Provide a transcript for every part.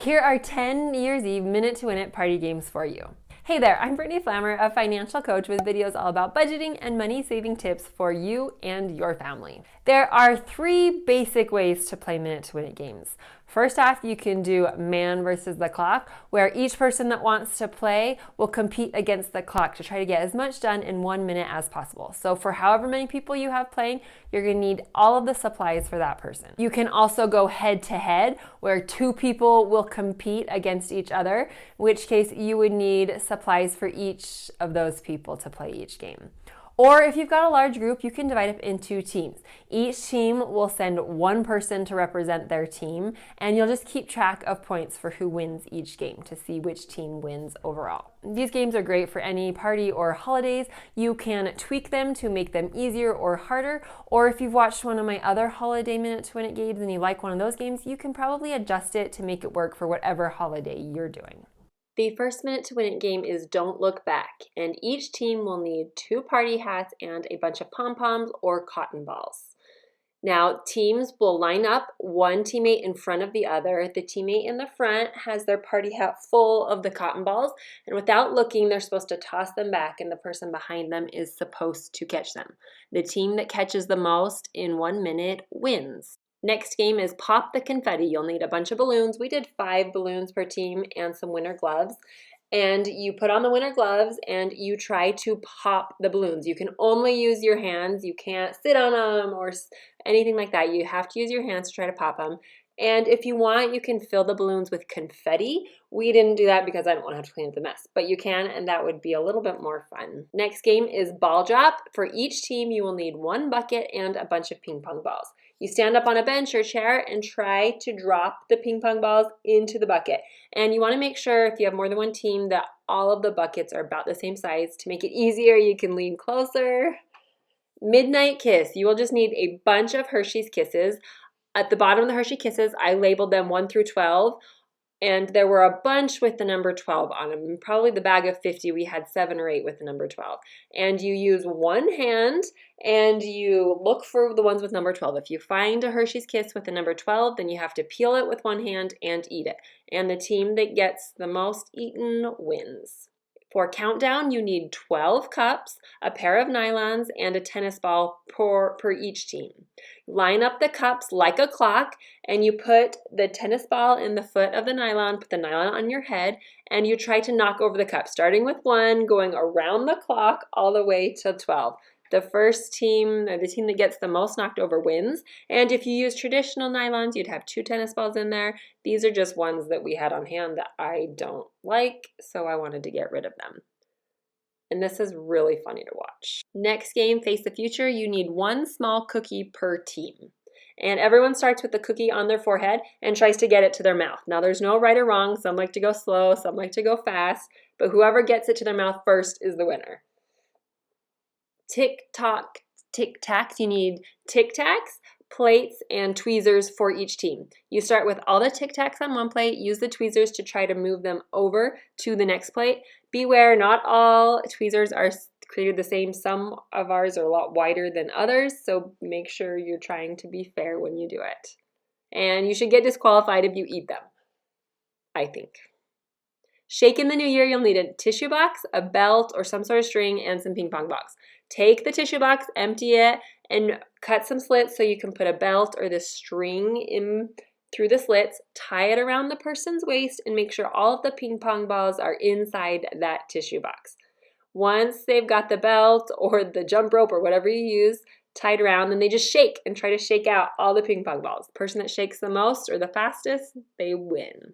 Here are 10 New Year's Eve Minute to Win It party games for you. Hey there, I'm Brittany Flammer, a financial coach with videos all about budgeting and money saving tips for you and your family. There are 3 basic ways to play Minute to Win It games. First off, you can do man versus the clock, where each person that wants to play will compete against the clock to try to get as much done in 1 minute as possible. So for however many people you have playing, you're going to need all of the supplies for that person. You can also go head to head, where 2 people will compete against each other, in which case you would need supplies for each of those people to play each game. Or if you've got a large group, you can divide up into teams. Each team will send 1 person to represent their team, and you'll just keep track of points for who wins each game to see which team wins overall. These games are great for any party or holidays. You can tweak them to make them easier or harder, or if you've watched one of my other holiday Minute to Win It games and you like one of those games, you can probably adjust it to make it work for whatever holiday you're doing. The first Minute to Win It game is Don't Look Back, and each team will need 2 party hats and a bunch of pom-poms or cotton balls. Now, teams will line up, one teammate in front of the other. The teammate in the front has their party hat full of the cotton balls, and without looking, they're supposed to toss them back, and the person behind them is supposed to catch them. The team that catches the most in 1 minute wins. Next game is Pop the Confetti. You'll need a bunch of balloons. We did 5 balloons per team and some winter gloves. And you put on the winter gloves and you try to pop the balloons. You can only use your hands. You can't sit on them or anything like that. You have to use your hands to try to pop them. And if you want, you can fill the balloons with confetti. We didn't do that because I don't want to have to clean up the mess, but you can, and that would be a little bit more fun. Next game is Ball Drop. For each team, you will need 1 bucket and a bunch of ping pong balls. You stand up on a bench or chair and try to drop the ping pong balls into the bucket. And you want to make sure, if you have more than 1 team, that all of the buckets are about the same size. To make it easier, you can lean closer. Midnight Kiss. You will just need a bunch of Hershey's Kisses. At the bottom of the Hershey Kisses, I labeled them 1 through 12, and there were a bunch with the number 12 on them. Probably the bag of 50, we had 7 or 8 with the number 12. And you use 1 hand, and you look for the ones with number 12. If you find a Hershey's Kiss with the number 12, then you have to peel it with 1 hand and eat it. And the team that gets the most eaten wins. For countdown, you need 12 cups, a pair of nylons, and a tennis ball per each team. Line up the cups like a clock, and you put the tennis ball in the foot of the nylon, put the nylon on your head, and you try to knock over the cup, starting with 1, going around the clock all the way to 12. The first team, or the team that gets the most knocked over, wins. And if you use traditional nylons, you'd have 2 tennis balls in there. These are just ones that we had on hand that I don't like, so I wanted to get rid of them. And this is really funny to watch. Next game, Face the Future. You need 1 small cookie per team. And everyone starts with the cookie on their forehead and tries to get it to their mouth. Now, there's no right or wrong. Some like to go slow, some like to go fast, but whoever gets it to their mouth first is the winner. Tick-tock, tic-tacs. You need tic-tacs, plates, and tweezers for each team. You start with all the tic-tacs on 1 plate, use the tweezers to try to move them over to the next plate. Beware, not all tweezers are created the same. Some of ours are a lot wider than others, so make sure you're trying to be fair when you do it. And you should get disqualified if you eat them, I think. Shake in the new year, you'll need a tissue box, a belt, or some sort of string, and some ping pong balls. Take the tissue box, empty it, and cut some slits so you can put a belt or the string in through the slits. Tie it around the person's waist and make sure all of the ping pong balls are inside that tissue box. Once they've got the belt or the jump rope or whatever you use tied around, then they just shake and try to shake out all the ping pong balls. The person that shakes the most or the fastest, they win.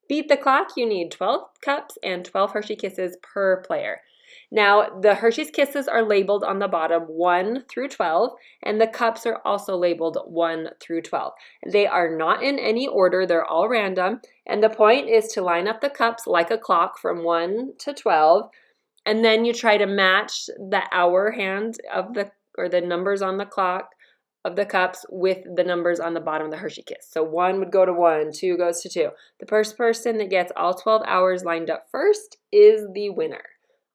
Beat the clock, you need 12 cups and 12 Hershey Kisses per player. Now, the Hershey's Kisses are labeled on the bottom 1 through 12, and the cups are also labeled 1 through 12. They are not in any order, they're all random, and the point is to line up the cups like a clock from 1 to 12, and then you try to match the hour hand of the numbers on the clock of the cups with the numbers on the bottom of the Hershey Kiss. So 1 would go to 1, 2 goes to 2. The first person that gets all 12 hours lined up first is the winner.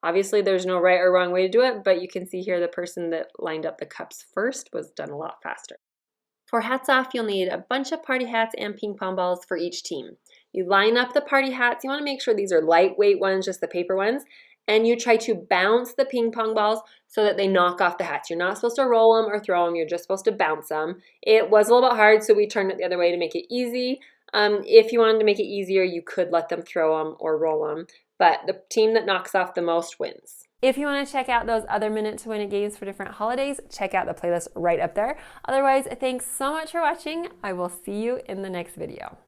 Obviously, there's no right or wrong way to do it, but you can see here the person that lined up the cups first was done a lot faster. For hats off, you'll need a bunch of party hats and ping pong balls for each team. You line up the party hats. You want to make sure these are lightweight ones, just the paper ones, and you try to bounce the ping pong balls so that they knock off the hats. You're not supposed to roll them or throw them. You're just supposed to bounce them. It was a little bit hard, so we turned it the other way to make it easy. If you wanted to make it easier, you could let them throw them or roll them, but the team that knocks off the most wins. If you want to check out those other Minute to Win It games for different holidays, check out the playlist right up there. Otherwise, thanks so much for watching. I will see you in the next video.